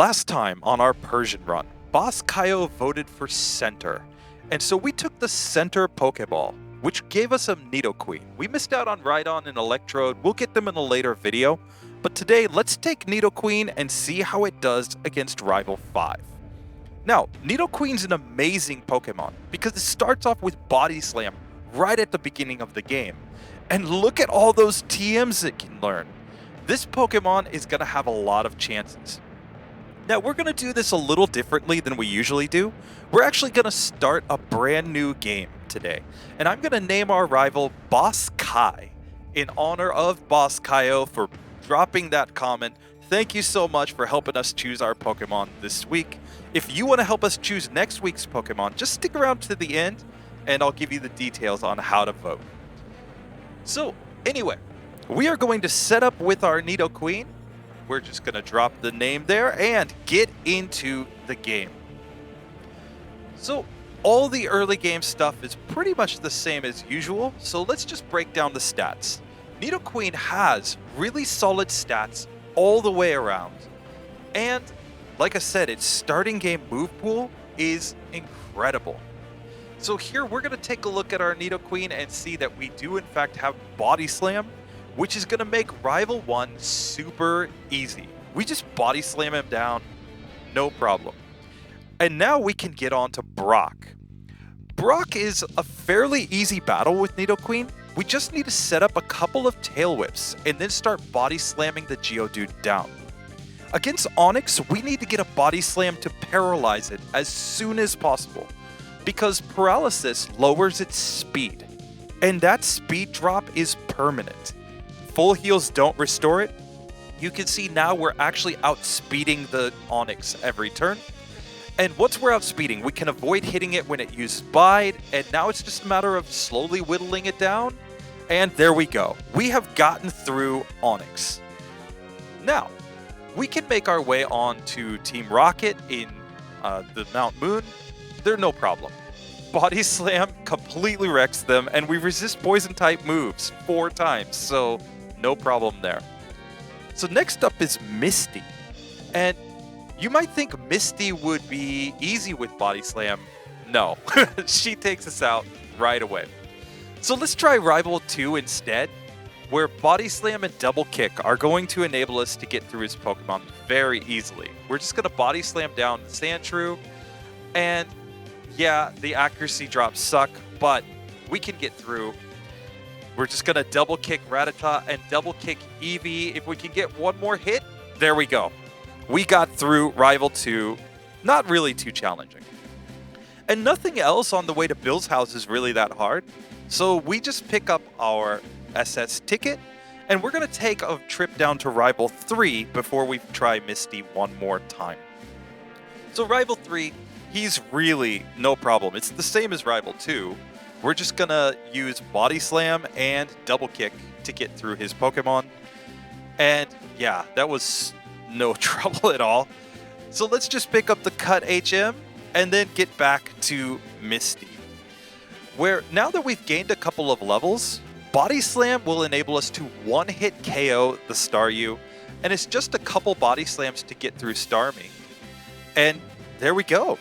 Last time on our Persian run, Boss Kaio voted for center, and so we took the center Pokeball, which gave us a Nidoqueen. We missed out on Rhydon and Electrode, we'll get them in a later video, but today let's take Nidoqueen and see how it does against Rival 5. Now, Nidoqueen's an amazing Pokemon because it starts off with Body Slam right at the beginning of the game. And look at all those TMs it can learn. This Pokemon is going to have a lot of chances. Now, we're going to do this a little differently than we usually do. We're actually going to start a brand new game today. And I'm going to name our rival Boss Kai in honor of Boss Kaio for dropping that comment. Thank you so much for helping us choose our Pokemon this week. If you want to help us choose next week's Pokemon, just stick around to the end and I'll give you the details on how to vote. So, anyway, we are going to set up with our Nidoqueen. We're just going to drop the name there and get into the game. So, all the early game stuff is pretty much the same as usual, so let's just break down the stats. Nidoqueen has really solid stats all the way around. And, like I said, its starting game move pool is incredible. So here we're going to take a look at our Nidoqueen and see that we do in fact have Body Slam, which is going to make Rival 1 super easy. We just Body Slam him down, no problem. And now we can get on to Brock. Brock is a fairly easy battle with Nidoqueen. We just need to set up a couple of Tail Whips and then start Body Slamming the Geodude down. Against Onix, we need to get a Body Slam to paralyze it as soon as possible, because paralysis lowers its speed, and that speed drop is permanent. Full heals don't restore it. You can see now we're actually outspeeding the Onix every turn. And once we're outspeeding, we can avoid hitting it when it uses Bide, and now it's just a matter of slowly whittling it down. And there we go. We have gotten through Onix. Now, we can make our way on to Team Rocket in the Mount Moon. They're no problem. Body Slam completely wrecks them, and we resist poison type moves 4 times, so no problem there. So next up is Misty. And you might think Misty would be easy with Body Slam. No, she takes us out right away. So let's try Rival 2 instead, where Body Slam and Double Kick are going to enable us to get through his Pokemon very easily. We're just going to Body Slam down Sandshrew, and yeah, the accuracy drops suck, but we can get through. We're just going to Double Kick Rattata and Double Kick Eevee. If we can get one more hit, there we go. We got through Rival 2. Not really too challenging. And nothing else on the way to Bill's house is really that hard. So we just pick up our SS ticket, and we're going to take a trip down to Rival 3 before we try Misty one more time. So Rival 3, he's really no problem. It's the same as Rival 2. We're just going to use Body Slam and Double Kick to get through his Pokemon. And yeah, that was no trouble at all. So let's just pick up the Cut HM and then get back to Misty, where now that we've gained a couple of levels, Body Slam will enable us to one-hit KO the Staryu, and it's just a couple Body Slams to get through Starmie. And there we go.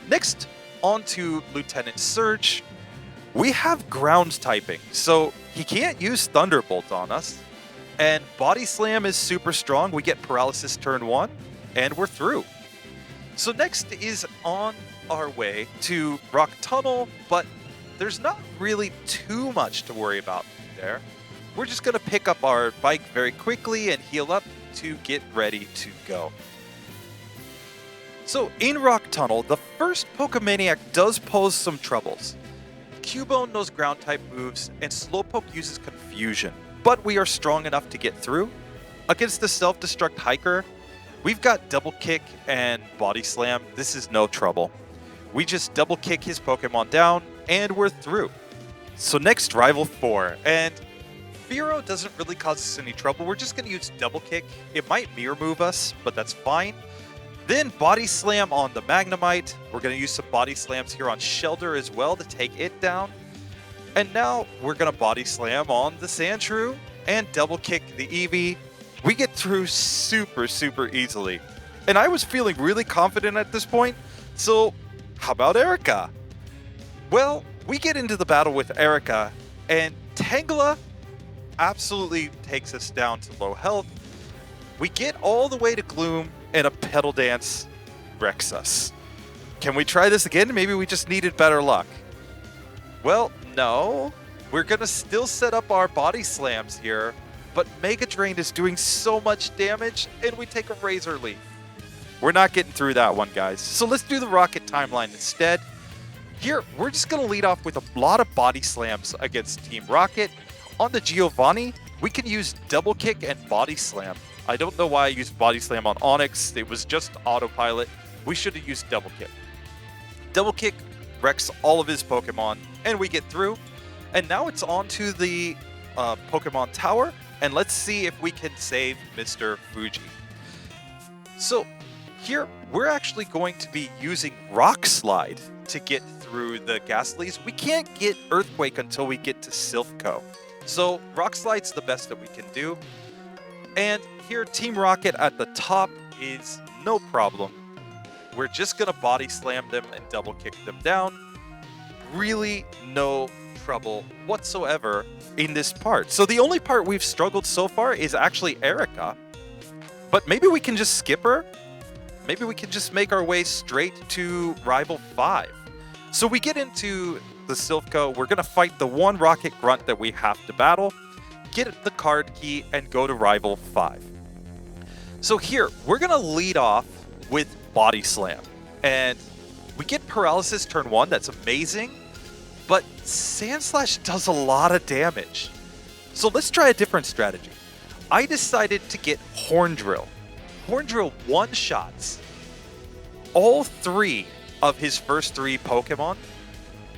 Next, on to Lieutenant Surge. We have ground typing, so he can't use Thunderbolt on us. And Body Slam is super strong. We get Paralysis turn 1, and we're through. So next is on our way to Rock Tunnel, but there's not really too much to worry about there. We're just going to pick up our bike very quickly and heal up to get ready to go. So in Rock Tunnel, the first Pokemaniac does pose some troubles. Cubone knows ground type moves, and Slowpoke uses Confusion, but we are strong enough to get through. Against the Self-Destruct Hiker, we've got Double Kick and Body Slam. This is no trouble. We just Double Kick his Pokemon down, and we're through. So next, Rival 4, and Fearow doesn't really cause us any trouble. We're just going to use Double Kick. It might Mirror Move us, but that's fine. Then Body Slam on the Magnemite. We're going to use some Body Slams here on Shelter as well to take it down. And now we're going to Body Slam on the Sandshrew and Double Kick the Eevee. We get through super easily. And I was feeling really confident at this point, so how about Erica? Well, we get into the battle with Erica, and Tangela absolutely takes us down to low health. We get all the way to Gloom, and a Petal Dance wrecks us. Can we try this again? Maybe we just needed better luck. Well, no. We're going to still set up our Body Slams here, but Mega Drain is doing so much damage, and we take a Razor Leaf. We're not getting through that one, guys. So let's do the Rocket Timeline instead. Here, we're just going to lead off with a lot of Body Slams against Team Rocket. On the Giovanni, we can use Double Kick and Body Slam. I don't know why I used Body Slam on Onyx. It was just autopilot. We should have used Double Kick. Double Kick wrecks all of his Pokemon, and we get through. And now it's on to the Pokemon Tower, and let's see if we can save Mr. Fuji. So here, we're actually going to be using Rock Slide to get through the Ghastlies. We can't get Earthquake until we get to Silphco. So Rock Slide's the best that we can do. And here, Team Rocket at the top is no problem. We're just going to Body Slam them and Double Kick them down. Really no trouble whatsoever in this part. So the only part we've struggled so far is actually Erica. But maybe we can just skip her. Maybe we can just make our way straight to Rival 5. So we get into the Silphco. We're going to fight the one Rocket Grunt that we have to battle, get the card key, and go to Rival 5. So here, we're going to lead off with Body Slam. And we get Paralysis turn 1. That's amazing. But Sandslash does a lot of damage. So let's try a different strategy. I decided to get Horn Drill. Horn Drill one-shots all 3 of his first 3 Pokemon.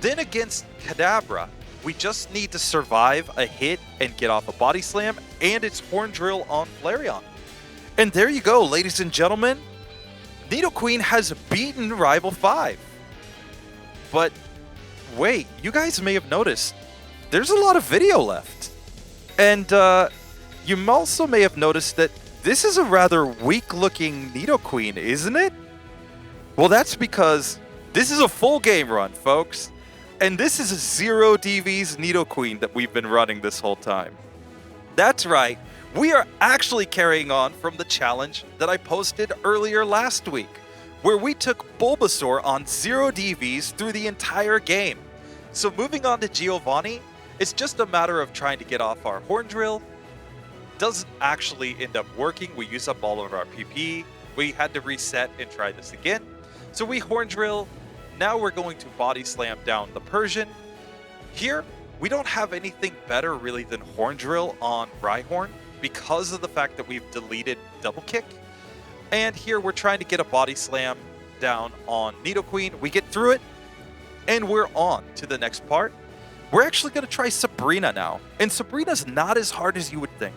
Then against Kadabra, we just need to survive a hit and get off a Body Slam, and it's Horn Drill on Flareon. And there you go, ladies and gentlemen. Nidoqueen has beaten Rival 5. But wait, you guys may have noticed there's a lot of video left. And you also may have noticed that this is a rather weak-looking Nidoqueen, isn't it? Well, that's because this is a full game run, folks. And this is a 0 DVs Nidoqueen that we've been running this whole time. That's right. We are actually carrying on from the challenge that I posted earlier last week, where we took Bulbasaur on 0 DVs through the entire game. So moving on to Giovanni, it's just a matter of trying to get off our Horn Drill. Doesn't actually end up working. We use up all of our PP. We had to reset and try this again. So we Horn Drill. Now we're going to Body Slam down the Persian. Here, we don't have anything better really than Horn Drill on Rhyhorn because of the fact that we've deleted Double Kick. And here we're trying to get a Body Slam down on Nidoqueen. We get through it, and we're on to the next part. We're actually going to try Sabrina now. And Sabrina's not as hard as you would think.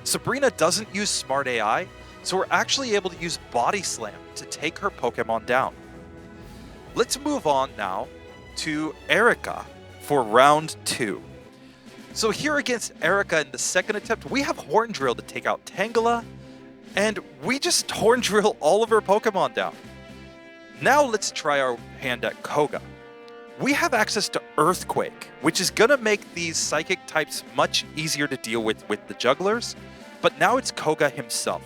Sabrina doesn't use Smart AI, so we're actually able to use Body Slam to take her Pokemon down. Let's move on now to Erica for round 2. So here against Erica in the second attempt, we have Horn Drill to take out Tangela, and we just Horn Drill all of her Pokemon down. Now let's try our hand at Koga. We have access to Earthquake, which is going to make these Psychic types much easier to deal with the Jugglers, but now it's Koga himself.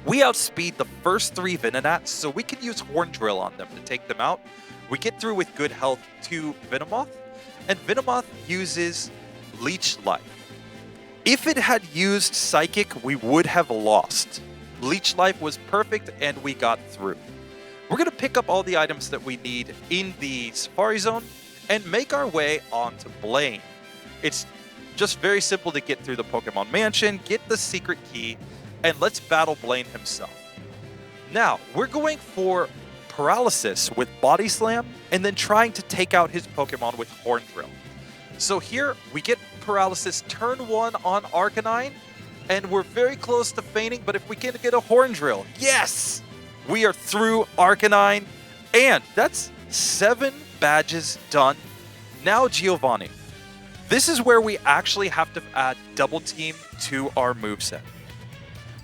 We outspeed the first 3 Venonats, so we can use Horn Drill on them to take them out. We get through with good health to Venomoth, and Venomoth uses Leech Life. If it had used Psychic, we would have lost. Leech Life was perfect, and we got through. We're going to pick up all the items that we need in the Safari Zone and make our way on to Blaine. It's just very simple to get through the Pokemon Mansion, get the secret key, and let's battle Blaine himself. Now, we're going for Paralysis with Body Slam and then trying to take out his Pokemon with Horn Drill. So here, we get Paralysis turn 1 on Arcanine, and we're very close to fainting, but if we can get a Horn Drill, yes! We are through Arcanine, and that's 7 badges done. Now Giovanni. This is where we actually have to add Double Team to our moveset.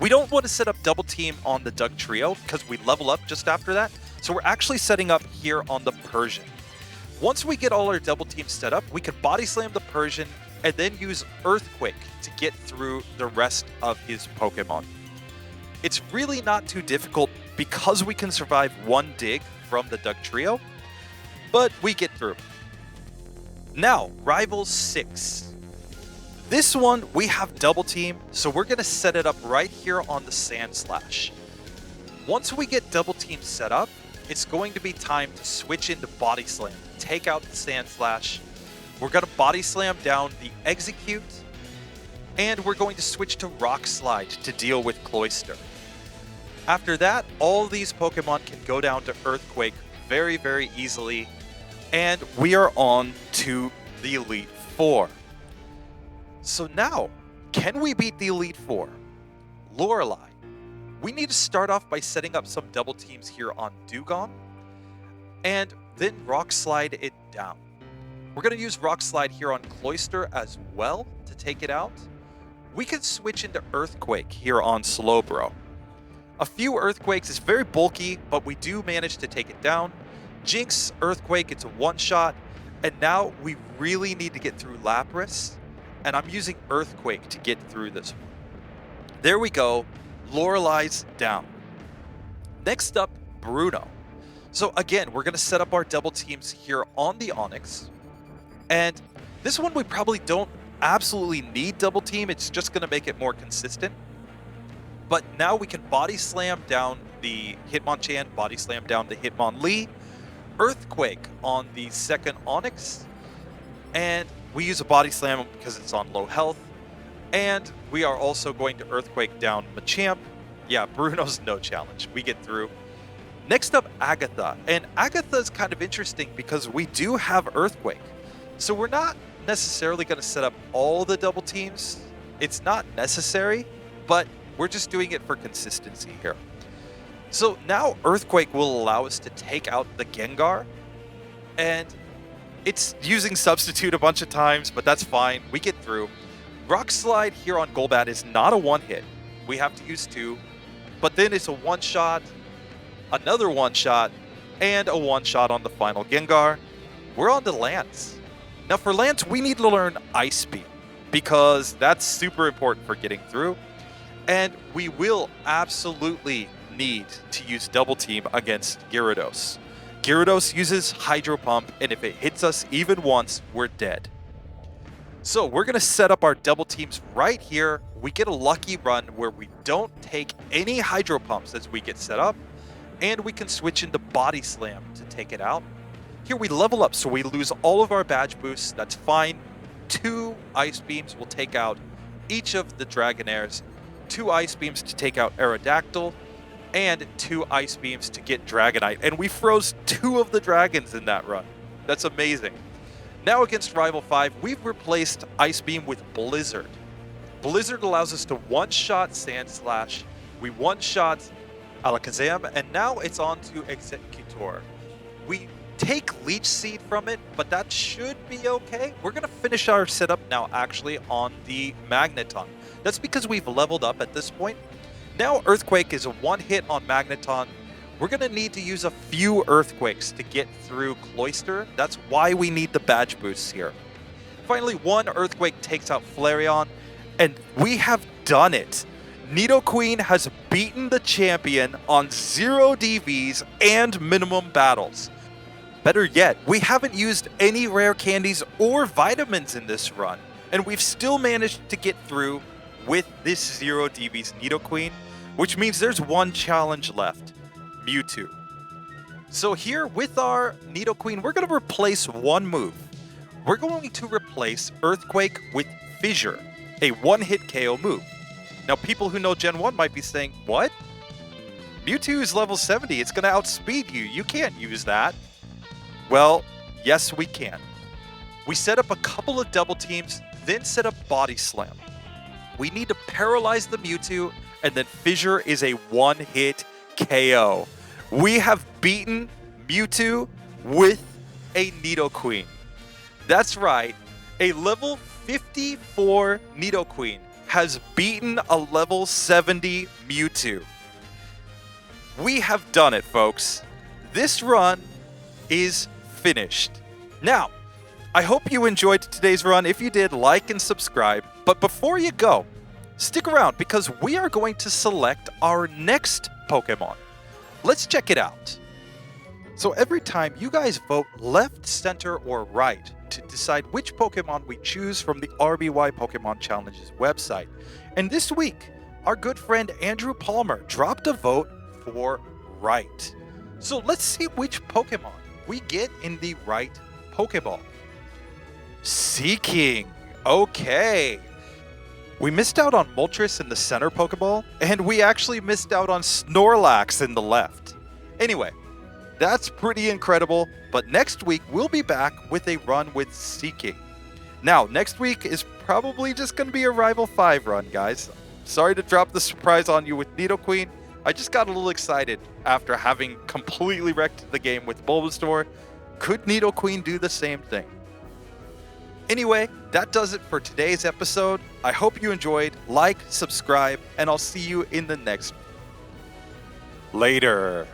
We don't want to set up double team on the Duck Trio because we level up just after that. So we're actually setting up here on the Persian. Once we get all our double teams set up, we can body slam the Persian and then use Earthquake to get through the rest of his Pokemon. It's really not too difficult because we can survive one dig from the Duck Trio, but we get through. Now, Rival 6. This one, we have double team, so we're going to set it up right here on the Sand Slash. Once we get double team set up, it's going to be time to switch into Body Slam, take out the Sand Slash. We're going to Body Slam down the Execute, and we're going to switch to Rock Slide to deal with Cloyster. After that, all these Pokemon can go down to Earthquake very, very easily, and we are on to the Elite Four. So now, can we beat the Elite Four? Lorelei. We need to start off by setting up some double teams here on Dugong, and then Rock Slide it down. We're going to use Rock Slide here on Cloyster as well to take it out. We can switch into Earthquake here on Slowbro. A few Earthquakes is very bulky, but we do manage to take it down. Jinx, Earthquake, it's a one-shot, and now we really need to get through Lapras, and I'm using Earthquake to get through this one. There we go. Lorelei's down. Next up, Bruno. So again, we're going to set up our double teams here on the Onix. And this one we probably don't absolutely need double team. It's just going to make it more consistent. But now we can Body Slam down the Hitmonchan, Body Slam down the Hitmonlee, Earthquake on the second Onix. And we use a Body Slam because it's on low health. And we are also going to Earthquake down Machamp. Yeah, Bruno's no challenge. We get through. Next up, Agatha. And Agatha is kind of interesting because we do have Earthquake. So we're not necessarily going to set up all the double teams. It's not necessary, but we're just doing it for consistency here. So now Earthquake will allow us to take out the Gengar. And it's using Substitute a bunch of times, but that's fine. We get through. Rock Slide here on Golbat is not a one-hit. We have to use two, but then it's a one-shot, another one-shot, and a one-shot on the final Gengar. We're on to Lance. Now for Lance, we need to learn Ice Beam because that's super important for getting through. And we will absolutely need to use Double Team against Gyarados. Gyarados uses Hydro Pump, and if it hits us even once, we're dead. So we're going to set up our double teams right here. We get a lucky run where we don't take any Hydro Pumps as we get set up, and we can switch into Body Slam to take it out. Here we level up, so we lose all of our badge boosts. That's fine. 2 Ice Beams will take out each of the Dragonairs, 2 Ice Beams to take out Aerodactyl, and 2 Ice Beams to get Dragonite. And we froze 2 of the dragons in that run. That's amazing. Now against Rival 5, we've replaced Ice Beam with Blizzard. Blizzard allows us to one-shot Sand Slash. We one-shot Alakazam, and now it's on to Executor. We take Leech Seed from it, but that should be okay. We're going to finish our setup now actually on the Magneton. That's because we've leveled up at this point. Now Earthquake is a one-hit on Magneton. We're going to need to use a few Earthquakes to get through Cloyster. That's why we need the badge boosts here. Finally, 1 Earthquake takes out Flareon, and we have done it. Nidoqueen has beaten the champion on 0 DVs and minimum battles. Better yet, we haven't used any rare candies or vitamins in this run, and we've still managed to get through with this 0 DVs Nidoqueen, which means there's 1 challenge left. Mewtwo. So here with our Nidoqueen, we're going to replace 1 move. We're going to replace Earthquake with Fissure, a 1-hit KO move. Now people who know Gen 1 might be saying, what? Mewtwo is level 70, it's going to outspeed you. You can't use that. Well, yes we can. We set up a couple of double teams, then set up Body Slam. We need to paralyze the Mewtwo, and then Fissure is a 1-hit KO. We have beaten Mewtwo with a Nidoqueen. That's right, a level 54 Nidoqueen has beaten a level 70 Mewtwo. We have done it, folks. This run is finished. Now, I hope you enjoyed today's run. If you did, like and subscribe. But before you go, stick around because we are going to select our next Pokemon. Let's check it out. So every time you guys vote left, center, or right to decide which Pokemon we choose from the RBY Pokemon Challenges website. And this week, our good friend Andrew Palmer dropped a vote for right. So let's see which Pokemon we get in the right Pokeball. Seeking. Okay. We missed out on Moltres in the center Pokeball, and we actually missed out on Snorlax in the left. Anyway, that's pretty incredible, but next week we'll be back with a run with Seeking. Now, next week is probably just going to be a Rival 5 run, guys. Sorry to drop the surprise on you with Nidoqueen. I just got a little excited after having completely wrecked the game with Bulbasaur. Could Nidoqueen do the same thing? Anyway, that does it for today's episode. I hope you enjoyed. Like, subscribe, and I'll see you in the next one. Later.